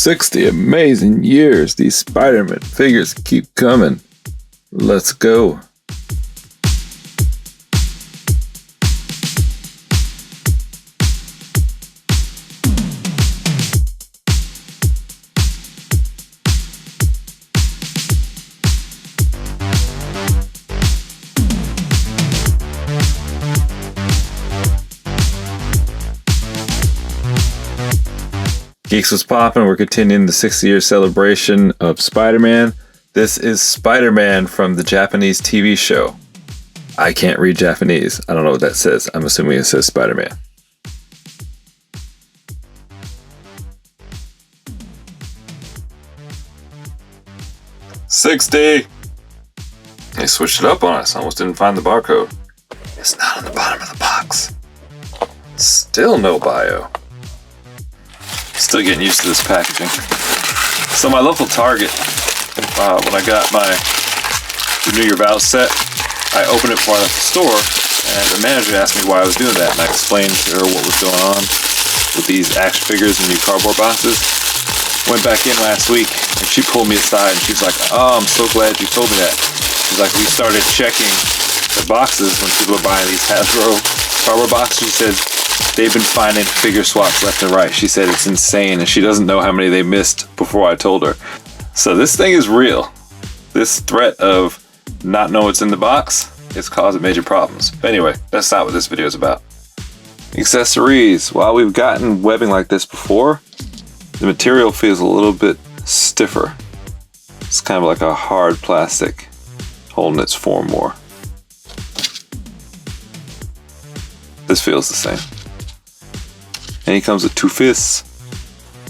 60 amazing years. These Spider-Man figures keep coming. Let's go. Geeks was popping. We're continuing the 60-year celebration of Spider-Man. This is Spider-Man from the Japanese TV show. I can't read Japanese. I don't know what that says. I'm assuming it says Spider-Man. $60. They switched it up on us. I almost didn't find the barcode. It's not on the bottom of the box. Still no bio. Still getting used to this packaging. So my local Target, when I got my Renew Your Vows set, I opened it before I left the store, and the manager asked me why I was doing that, and I explained to her what was going on with these action figures and new cardboard boxes. Went back in last week, and she pulled me aside, and she was like, "Oh, I'm so glad you told me that." She's like, "We started checking the boxes when people are buying these Hasbro cardboard boxes." She said, "They've been finding figure swaps left and right." She said it's insane, and she doesn't know how many they missed before I told her. So this thing is real. This threat of not knowing what's in the box is causing major problems. But anyway, that's not what this video is about. Accessories. While we've gotten webbing like this before, the material feels a little bit stiffer. It's kind of like a hard plastic holding its form more. This feels the same. And he comes with two fists.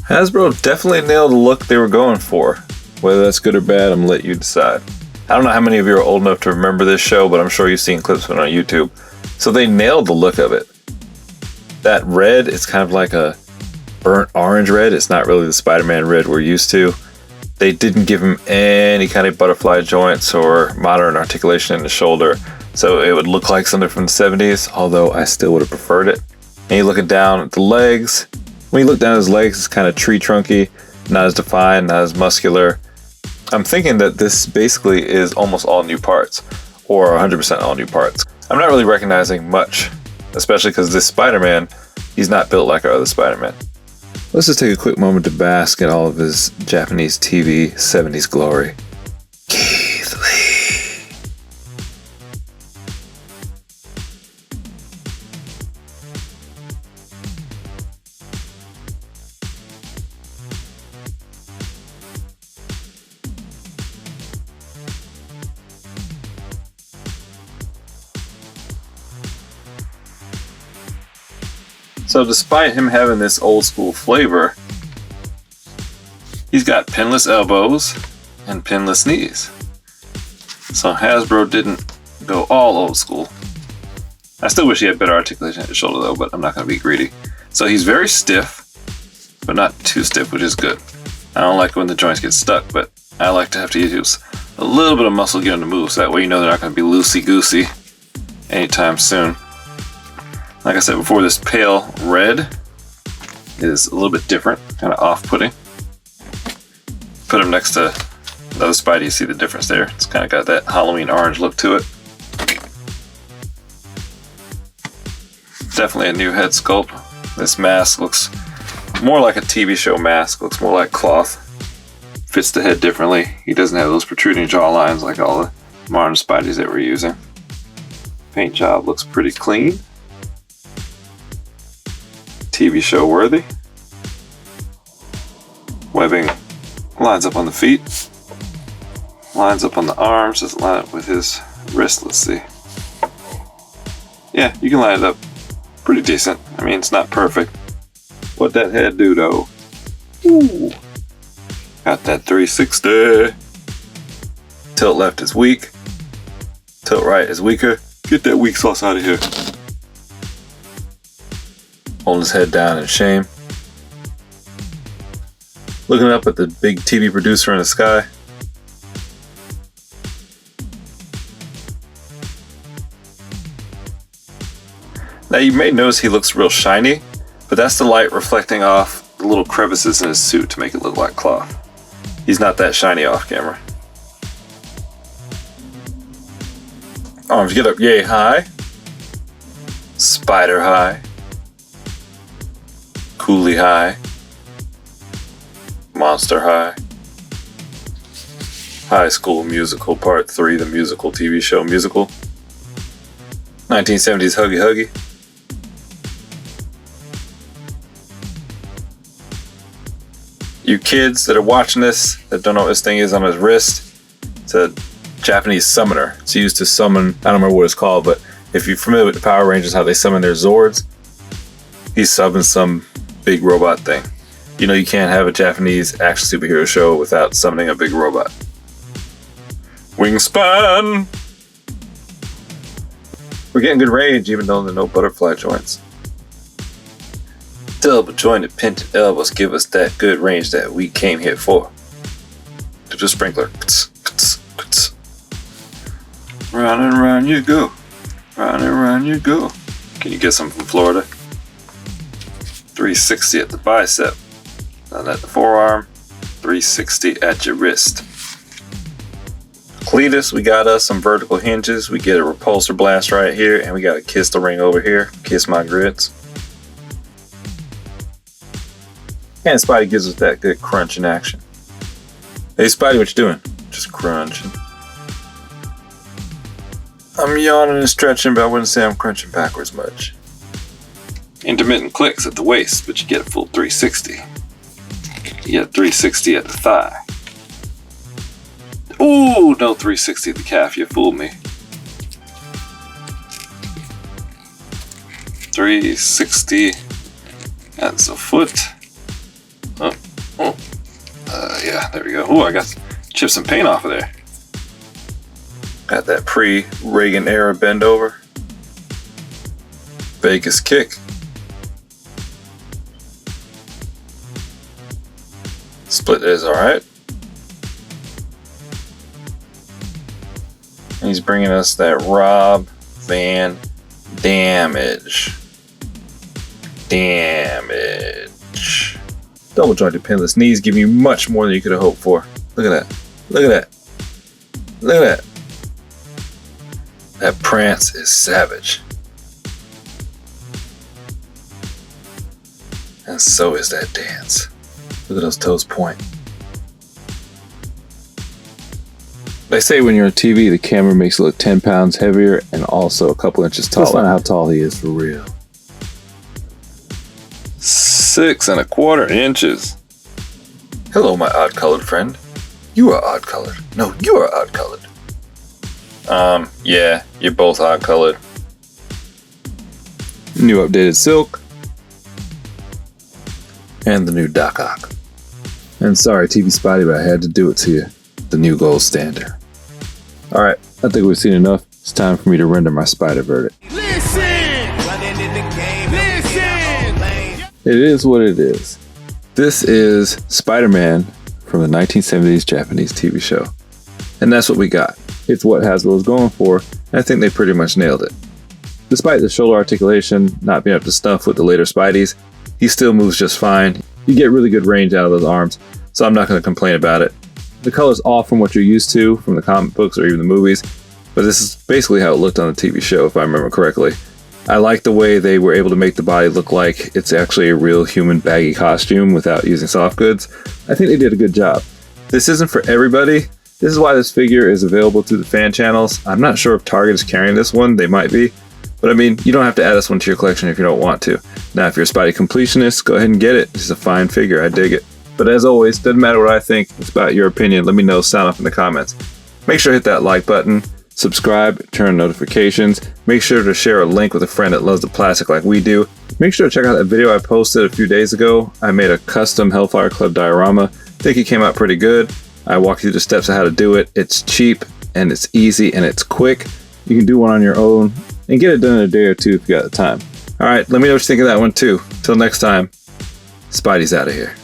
Hasbro definitely nailed the look they were going for. Whether that's good or bad, I'm gonna let you decide. I don't know how many of you are old enough to remember this show, but I'm sure you've seen clips of it on YouTube. So they nailed the look of it. That red is kind of like a burnt orange red. It's not really the Spider-Man red we're used to. They didn't give him any kind of butterfly joints or modern articulation in the shoulder, so it would look like something from the 70s, although I still would have preferred it. And you're looking down at the legs. When you look down at his legs, it's kind of tree trunky, not as defined, not as muscular. I'm thinking that this basically is almost all new parts, or 100% all new parts. I'm not really recognizing much, especially because this Spider-Man, he's not built like our other Spider-Man. Let's just take a quick moment to bask in all of his Japanese TV 70s glory. Keith Lee. So despite him having this old school flavor, he's got pinless elbows and pinless knees. So Hasbro didn't go all old school. I still wish he had better articulation at his shoulder though, but I'm not going to be greedy. So he's very stiff, but not too stiff, which is good. I don't like when the joints get stuck, but I like to have to use a little bit of muscle to get them to move, so that way you know they're not going to be loosey-goosey anytime soon. Like I said before, this pale red is a little bit different, kind of off-putting. Put him next to the other Spidey, you see the difference there. It's kind of got that Halloween orange look to it. Definitely a new head sculpt. This mask looks more like a TV show mask, looks more like cloth. Fits the head differently. He doesn't have those protruding jaw lines like all the modern Spideys that we're using. Paint job looks pretty clean. TV show worthy. Webbing lines up on the feet. Lines up on the arms. Doesn't line up with his wrist. Let's see. Yeah, you can line it up pretty decent. I mean, it's not perfect. What'd that head do though? Ooh. Got that 360. Tilt left is weak. Tilt right is weaker. Get that weak sauce out of here. Holding his head down in shame. Looking up at the big TV producer in the sky. Now you may notice he looks real shiny, but that's the light reflecting off the little crevices in his suit to make it look like cloth. He's not that shiny off camera. Arms get up yay high. Spider high. Coolie high. Monster high. High School Musical Part 3, the musical TV show musical. 1970s Huggy Huggy. You kids that are watching this that don't know what this thing is on his wrist, it's a Japanese summoner. It's used to summon, I don't remember what it's called, but if you're familiar with the Power Rangers, how they summon their Zords, he summons some big robot thing. You know you can't have a Japanese action superhero show without summoning a big robot. Wingspan! We're getting good range even though there are no butterfly joints. Double jointed pinted elbows give us that good range that we came here for. To the sprinkler. Round and round you go. Round and round you go. Can you get some from Florida? 360 at the bicep. Then at the forearm. 360 at your wrist. Cletus, we got us some vertical hinges. We get a repulsor blast right here, and we got a kiss the ring over here. Kiss my grits. And Spidey gives us that good crunching action. Hey Spidey, what you doing? Just crunching. I'm yawning and stretching, but I wouldn't say I'm crunching backwards much. Intermittent clicks at the waist, but you get a full 360. You get 360 at the thigh. Ooh, no 360 at the calf, you fooled me. 360 at the foot. Yeah, there we go. Ooh, I got chipped some paint off of there. Got that pre-Reagan era bend over. Vegas kick. Split is alright. And he's bringing us that Rob Van Damage. Double jointed pinless knees give you much more than you could have hoped for. Look at that. Look at that. Look at that. That prance is savage. And so is that dance. Look at those toes point. They say when you're on TV, the camera makes it look 10 pounds heavier and also a couple inches taller. Let's find out how tall he is for real. 6 1/4 inches. Hello, my odd-colored friend. You are odd-colored. No, you are odd-colored. Yeah, you're both odd-colored. New updated silk. And the new Doc Ock. And sorry, TV Spidey, but I had to do it to you. The new gold standard. Alright, I think we've seen enough. It's time for me to render my Spider verdict. It is what it is. This is Spider-Man from the 1970s Japanese TV show. And that's what we got. It's what Hasbro was going for, and I think they pretty much nailed it. Despite the shoulder articulation not being up to snuff with the later Spideys, he still moves just fine. You get really good range out of those arms, so I'm not going to complain about it. The color's off from what you're used to from the comic books or even the movies, but this is basically how it looked on the TV show, if I remember correctly. I like the way they were able to make the body look like it's actually a real human baggy costume without using soft goods. I think they did a good job. This isn't for everybody. This is why this figure is available through the fan channels. I'm not sure if Target is carrying this one. They might be. But I mean, you don't have to add this one to your collection if you don't want to. Now, if you're a Spidey completionist, go ahead and get it. This is a fine figure. I dig it. But as always, doesn't matter what I think. It's about your opinion. Let me know. Sound off in the comments. Make sure to hit that like button. Subscribe, turn on notifications. Make sure to share a link with a friend that loves the plastic like we do. Make sure to check out that video I posted a few days ago. I made a custom Hellfire Club diorama. I think it came out pretty good. I walk you through the steps of how to do it. It's cheap and it's easy and it's quick. You can do one on your own and get it done in a day or two if you got the time. Alright, let me know what you think of that one too. Till next time, Spidey's out of here.